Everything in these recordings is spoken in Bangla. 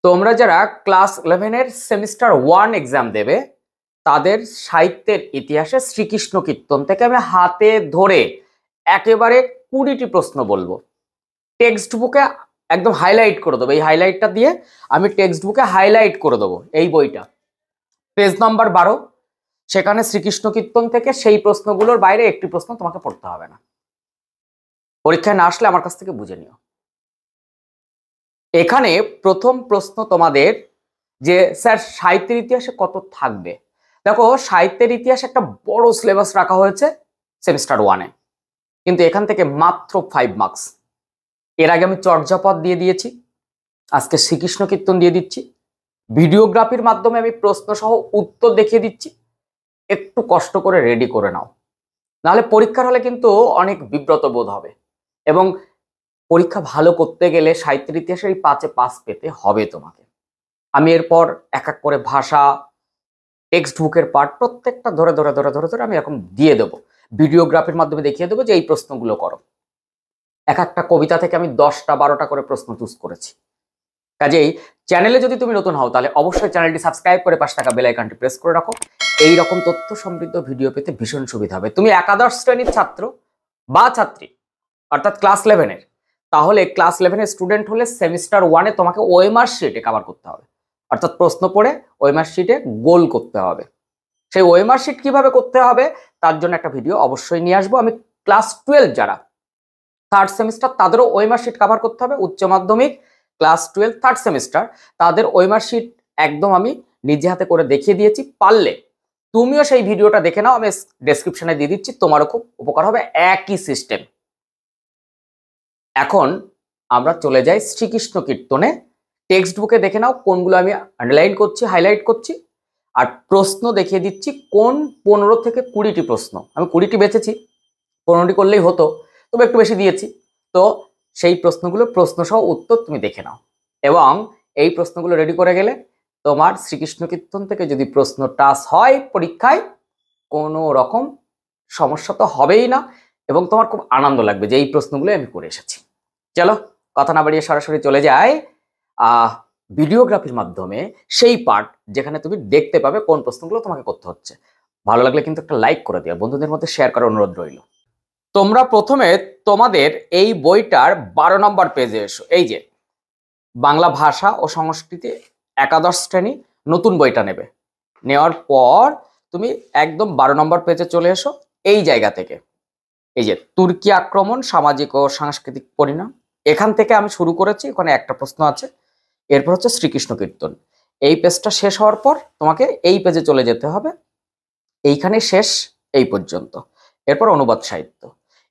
তোমরা যারা ক্লাস 11-এর সেমিস্টার 1 এক্সাম দেবে তাদের সাহিত্যের ইতিহাসে শ্রীকৃষ্ণ কীর্তন থেকে আমি হাতে ধরে একেবারে 20টি প্রশ্ন বলবো। টেক্সট বুকে একদম হাইলাইট করে দেবো, এই হাইলাইটটা দিয়ে আমি টেক্সট বুকে হাইলাইট করে দেবো এই বইটা, পেজ নাম্বার 12। সেখানে শ্রীকৃষ্ণ কীর্তন থেকে সেই প্রশ্নগুলোর বাইরে একটি প্রশ্ন তোমাকে পড়তে হবে না। পরীক্ষায় না আসলে আমার কাছ থেকে বুঝে নিও। এখানে প্রথম প্রশ্ন তোমাদের যে স্যার সাহিত্যের ইতিহাসে কত থাকবে। দেখো, সাহিত্যের ইতিহাসে একটা বড় সিলেবাস রাখা হয়েছে সেমিস্টার 1-এ, কিন্তু এখান থেকে মাত্র 5 মার্কস। এর আগে আমি চর্যাপদ দিয়ে দিয়েছি, আজকে শ্রীকৃষ্ণ কীর্তন দিয়ে দিচ্ছি, ভিডিওগ্রাফির মাধ্যমে আমি প্রশ্ন সহ উত্তর দেখিয়ে দিচ্ছি। একটু কষ্ট করে রেডি করে নাও, নাহলে পরীক্ষার হলে কিন্তু অনেক বিব্রত বোধ হবে, এবং পরীক্ষা ভালো করতে গেলে সাহিত্যের ইতিহাসে এই 5-এ 5 পেতে হবে তোমাকে। আমি এরপর এক এক করে ভাষা, টেক্সট বুকের পার্ট প্রত্যেকটা ধরে ধরে ধরে ধরে ধরে আমি এরকম দিয়ে দেবো, ভিডিওগ্রাফির মাধ্যমে দেখিয়ে দেবো যে এই প্রশ্নগুলো করো। এক একটা কবিতা থেকে আমি 10টা 12টা করে প্রশ্ন চুজ করেছি। কাজেই চ্যানেলে যদি তুমি নতুন হও তাহলে অবশ্যই চ্যানেলটি সাবস্ক্রাইব করে পাশে থাকা বেল আইকনটি প্রেস করে রাখো। এই রকম তথ্য সমৃদ্ধ ভিডিও পেতে ভীষণ সুবিধা হবে। তুমি একাদশ শ্রেণীর ছাত্র বা ছাত্রী, অর্থাৎ ক্লাস 11-এর, তাহলে ক্লাস 11-এর স্টুডেন্ট হলে সেমিস্টার 1-এ তোমাকে ওএমআর শিটে কভার করতে হবে, অর্থাৎ প্রশ্ন পড়ে ওএমআর শিটে গোল করতে হবে। সেই ওএমআর শিট কিভাবে করতে হবে তার জন্য একটা ভিডিও অবশ্যই নিয়ে আসবো। আমি ক্লাস 12 যারা থার্ড সেমিস্টার তাদেরও ওএমআর শিট কভার করতে হবে। উচ্চ মাধ্যমিক ক্লাস 12 থার্ড সেমিস্টার তাদের ওএমআর শিট একদম আমি নিজে হাতে করে দেখিয়ে দিয়েছি। পারলে তুমিও সেই ভিডিওটা দেখে নাও, আমি ডেসক্রিপশনে দিয়ে দিচ্ছি, তোমারও খুব উপকার হবে। একই সিস্টেম। এখন আমরা চলে যাই শ্রীকৃষ্ণ কীর্তনে। টেক্সট বুকে দেখে নাও কোনগুলো আমি আন্ডারলাইন করছি, হাইলাইট করছি, আর প্রশ্ন দেখিয়ে দিচ্ছি কোন 15 থেকে 20টি প্রশ্ন। আমি 20টি বেছেছি, 15টি করলেই হতো, তবে একটু বেশি দিয়েছি। তো সেই প্রশ্নগুলো প্রশ্ন সহ উত্তর তুমি দেখে নাও, এবং এই প্রশ্নগুলো রেডি করে গেলে তোমার শ্রীকৃষ্ণ কীর্তন থেকে যদি প্রশ্ন টাস হয় পরীক্ষায়, কোনো রকম সমস্যা তো হবেই না, এবং তোমার খুব আনন্দ লাগবে যে এই প্রশ্নগুলো আমি করে এসেছি। চলো কথা না বাড়িয়ে সরাসরি চলে যাই ভিডিওগ্রাফির মাধ্যমে সেই পার্ট যেখানে তুমি দেখতে পাবে কোন প্রশ্নগুলো তোমাকে করতে হচ্ছে। ভালো লাগলে কিন্তু একটা লাইক করে দিও, বন্ধুদের মধ্যে শেয়ার করার অনুরোধ রইল। তোমরা প্রথমে তোমাদের এই বইটার 12 নম্বর পেজে এসো। এই যে বাংলা ভাষা ও সংস্কৃতি একাদশ শ্রেণী নতুন বইটা নেবে। নেওয়ার পর তুমি একদম 12 নম্বর পেজে চলে এসো। এই জায়গা থেকে এই যে তুর্কি আক্রমণ, সামাজিক ও সাংস্কৃতিক পরিণাম, এখান থেকে আমি শুরু করেছি। ওখানে একটা প্রশ্ন আছে, এরপর হচ্ছে শ্রীকৃষ্ণ কীর্তন। এই পেজটা শেষ হওয়ার পর তোমাকে এই পেজে চলে যেতে হবে। এইখানে শেষ, এই পর্যন্ত। এরপর অনুবাদ সাহিত্য।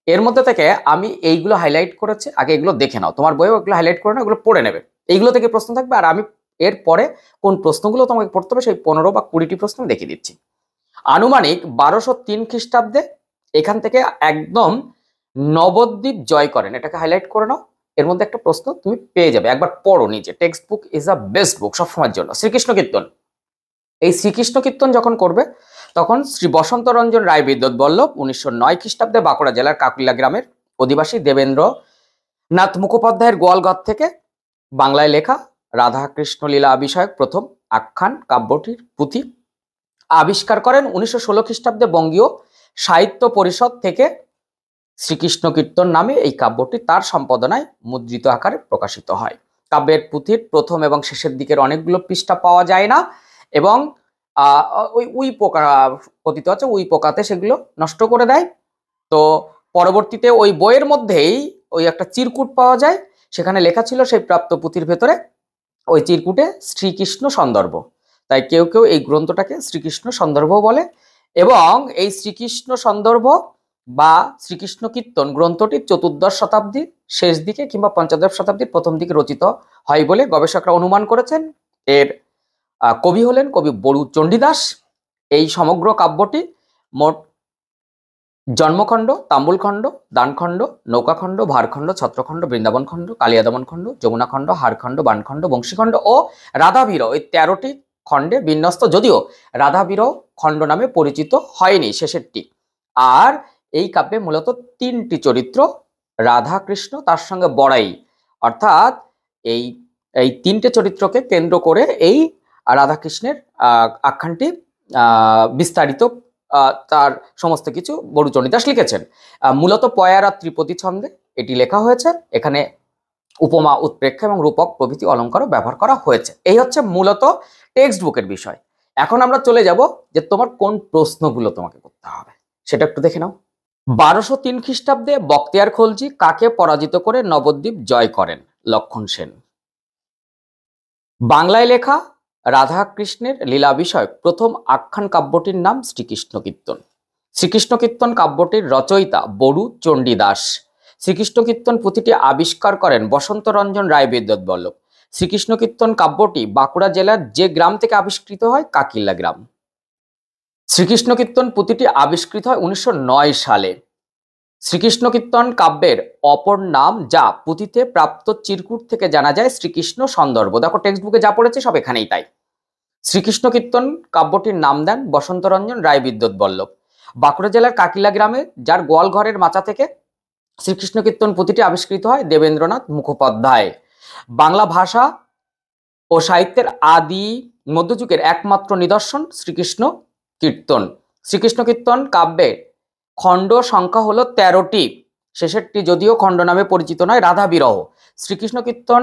এর মধ্যে থেকে আমি এইগুলো হাইলাইট করেছি, আগে এগুলো দেখে নাও, তোমার বইও এগুলো হাইলাইট করে নাও, এগুলো পড়ে নেবে। এইগুলো থেকে প্রশ্ন থাকবে, আর আমি এর পরে কোন প্রশ্নগুলো তোমাকে পড়তে হবে সেই 15 বা 20টি প্রশ্ন দেখিয়ে দিচ্ছি। আনুমানিক 1203 খ্রিস্টাব্দে এখান থেকে একদম নবদ্বীপ জয় করেন, এটাকে হাইলাইট করে নাও। এর মধ্যে একটা প্রশ্ন তুমি পেয়ে যাবে, একবার পড়ো নিজে। Text book is a best বুক সবসময়ের জন্য। শ্রীকৃষ্ণ কীর্তন, এই শ্রীকৃষ্ণ কীর্তন যখন করবে তখন শ্রী বসন্ত রঞ্জন রায় বিদ্যুৎ বল্লভ 1909 খ্রিস্টাব্দে বাঁকুড়া জেলার কাকুলিয়া গ্রামের অধিবাসী দেবেন্দ্রনাথ মুখোপাধ্যায়ের গোয়ালঘর থেকে বাংলায় লেখা রাধাকৃষ্ণ লীলা বিষয়ক প্রথম আখ্যান কাব্যটির পুঁথি আবিষ্কার করেন। 1916 খ্রিস্টাব্দে বঙ্গীয় সাহিত্য পরিষদ থেকে শ্রীকৃষ্ণ কীর্তন নামে এই কাব্যটি তার সম্পাদনায় মুদ্রিত আকারে প্রকাশিত হয়। কাব্যের পুঁথির প্রথম এবং শেষের দিকের অনেকগুলো পৃষ্ঠা পাওয়া যায় না, এবং ওই পোকা পতিত আছে, ওই পোকাতে সেগুলো নষ্ট করে দেয়। তো পরবর্তীতে ওই বইয়ের মধ্যেই ওই একটা চিরকুট পাওয়া যায়, সেখানে লেখা ছিল সেই প্রাপ্ত পুঁথির ভেতরে, ওই চিরকুটে শ্রীকৃষ্ণ সন্দর্ভ। তাই কেউ কেউ এই গ্রন্থটাকে শ্রীকৃষ্ণ সন্দর্ভ বলে, এবং এই শ্রীকৃষ্ণ সন্দর্ভ বা শ্রীকৃষ্ণ কীর্তন গ্রন্থটি 14দশ শতাব্দীর শেষ দিকে কিংবা 15দশ শতাব্দীর প্রথম দিকে রচিত হয় বলে গবেষকরা অনুমান করেছেন। এর কবি হলেন কবি বড়ু চণ্ডীদাস। এই সমগ্র কাব্যটি মোট জন্মখণ্ড, তাম্বুলখণ্ড, দানখণ্ড, নৌকাখণ্ড, ভারখণ্ড, ছত্রখণ্ড, বৃন্দাবনখণ্ড, কালিয়াদমনখণ্ড, যমুনাখণ্ড, হারখণ্ড, বানখণ্ড, বংশীখণ্ড ও রাধাবিরহ এই 13টি খণ্ডে বিন্যস্ত, যদিও রাধাবিরহ খণ্ড নামে পরিচিত হয়নি শেষেরটি। আর এই কাব্যে মূলত 3টি চরিত্র, রাধা কৃষ্ণ তার সঙ্গে বড়াই, অর্থাৎ এই এই তিনটে চরিত্রকে কেন্দ্র করে এই রাধাকৃষ্ণের আখ্যানটি বিস্তারিত তার সমস্ত কিছু বড়ুচণ্ডী দাস লিখেছেন। মূলত পয়ার আর ত্রিপদী ছন্দে এটি লেখা হয়েছে। এখানে উপমা, উৎপ্রেক্ষা এবং রূপক প্রভৃতি অলঙ্কারও ব্যবহার করা হয়েছে। এই হচ্ছে মূলত টেক্সট বুকের বিষয়। এখন আমরা চলে যাব যে তোমার কোন প্রশ্নগুলো তোমাকে করতে হবে সেটা একটু দেখে নাও। 1203 খ্রিস্টাব্দে বখতিয়ার খলজি কাকে পরাজিত করে নবদ্বীপ জয় করেন? লক্ষণ সেন। বাংলায় লেখা রাধা কৃষ্ণের লীলা বিষয়ক প্রথম আখ্যান কাব্যটির নাম শ্রীকৃষ্ণ কীর্তন। শ্রীকৃষ্ণ কীর্তন কাব্যটির রচয়িতা বড়ু চণ্ডী দাস। শ্রীকৃষ্ণ কীর্তন পুঁথিটি আবিষ্কার করেন বসন্ত রঞ্জন রায় বিদ্যুৎ বল্লভ। শ্রীকৃষ্ণ কীর্তন কাব্যটি বাঁকুড়া জেলার যে গ্রাম থেকে আবিষ্কৃত হয়? কাকিল্লা গ্রাম। শ্রীকৃষ্ণ কীর্তন পুঁথিটি আবিষ্কৃত হয় 1909 সালে। শ্রীকৃষ্ণ কীর্তন কাব্যের অপর নাম যা পুঁথিতে প্রাপ্ত চিরকুট থেকে জানা যায় শ্রীকৃষ্ণ সন্দর্ভ। দেখো টেক্সট বুকে যা পড়েছে সব এখানেই তাই। শ্রীকৃষ্ণ কীর্তন কাব্যটির নাম দেন বসন্তরঞ্জন রায় বিদ্যুৎ বল্লভ। বাঁকুড়া জেলার কাকিলা গ্রামে যার গোয়াল ঘরের মাচা থেকে শ্রীকৃষ্ণ কীর্তন পুঁথিটি আবিষ্কৃত হয় দেবেন্দ্রনাথ মুখোপাধ্যায়। বাংলা ভাষা ও সাহিত্যের আদি মধ্যযুগের একমাত্র নিদর্শন শ্রীকৃষ্ণ কীর্তন। শ্রীকৃষ্ণ কীর্তন কাব্যের খণ্ড সংখ্যা হলো 13টি। শেষেরটি যদিও খণ্ড নামে পরিচিত নয়, রাধা বিরহ। শ্রীকৃষ্ণ কীর্তন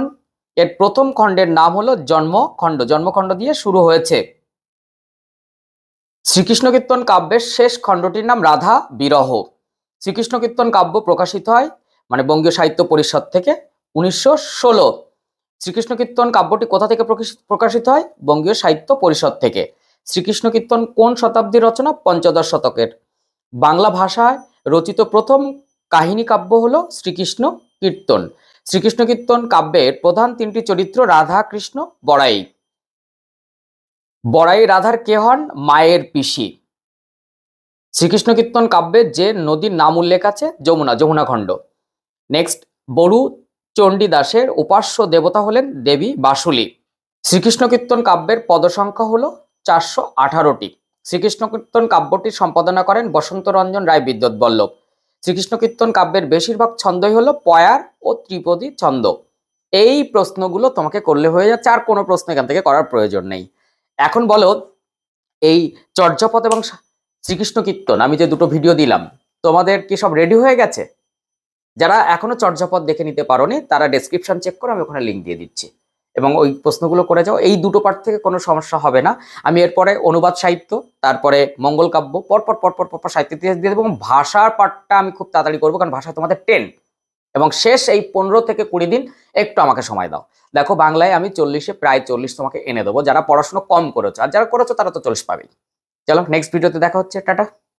এর প্রথম খণ্ডের নাম হলো জন্মখণ্ড। জন্মখণ্ড দিয়ে শুরু হয়েছে। শ্রীকৃষ্ণ কীর্তন কাব্যের শেষ খণ্ডটির নাম রাধা বিরহ। শ্রীকৃষ্ণ কীর্তন কাব্য প্রকাশিত হয় বঙ্গীয় সাহিত্য পরিষদ থেকে 1916। শ্রীকৃষ্ণ কীর্তন কাব্যটি কোথা থেকে প্রকাশিত হয়? বঙ্গীয় সাহিত্য পরিষদ থেকে। শ্রীকৃষ্ণ কীর্তন কোন শতাব্দীর রচনা? পঞ্চদশ শতকের। বাংলা ভাষায় রচিত প্রথম কাহিনী কাব্য হলো শ্রীকৃষ্ণ কীর্তন। শ্রীকৃষ্ণ কীর্তন কাব্যের প্রধান তিনটি চরিত্র রাধা, কৃষ্ণ, বড়াই। বড়াই রাধার কে হন? মায়ের পিসি। শ্রীকৃষ্ণ কীর্তন কাব্যের যে নদীর নাম উল্লেখ আছে? যমুনা, যমুনা খণ্ড। নেক্সট, বড়ু চণ্ডী দাসের উপাস্য দেবতা হলেন দেবী বাসুলী। শ্রীকৃষ্ণ কীর্তন কাব্যের পদসংখ্যা হলো 418টি। শ্রীকৃষ্ণ কীর্তন কাব্যটির সম্পাদনা করেন বসন্ত রঞ্জন রায় বিদ্যুৎ বল্লভ। শ্রীকৃষ্ণ কীর্তন কাব্যের বেশিরভাগ ছন্দই হলো পয়ার ও ত্রিপদী ছন্দ। এই প্রশ্নগুলো তোমাকে করলে হয়ে যাচ্ছে, আর কোনো প্রশ্ন এখান থেকে করার প্রয়োজন নেই। এখন বলো, এই চর্যাপদ এবং শ্রীকৃষ্ণ কীর্তন আমি যে দুটো ভিডিও দিলাম তোমাদের কি সব রেডি হয়ে গেছে? যারা এখনো চর্যাপদ দেখে নিতে পারোনি তারা ডেসক্রিপশন চেক করো, আমি ওখানে লিঙ্ক দিয়ে দিচ্ছি, এবং ওই প্রশ্নগুলো করে যাও। এই দুটো পার্ট থেকে কোনো সমস্যা হবে না। আমি এরপরে অনুবাদ সাহিত্য, তারপরে মঙ্গল কাব্য, পরপর পরপর পরপর সাহিত্য ইতিহাস দিয়ে দেবো, এবং ভাষার পার্টটা আমি খুব তাড়াতাড়ি করবো, কারণ ভাষা তোমাদের 10, এবং শেষ এই 15 থেকে 20 দিন একটু আমাকে সময় দাও। দেখো বাংলায় আমি 40-এ প্রায় 40 তোমাকে এনে দেবো। যারা পড়াশোনা কম করেছো, আর যারা করেছো তারা তো 40 পাবেই। চলো নেক্সট ভিডিওতে দেখা হচ্ছে, টাটা।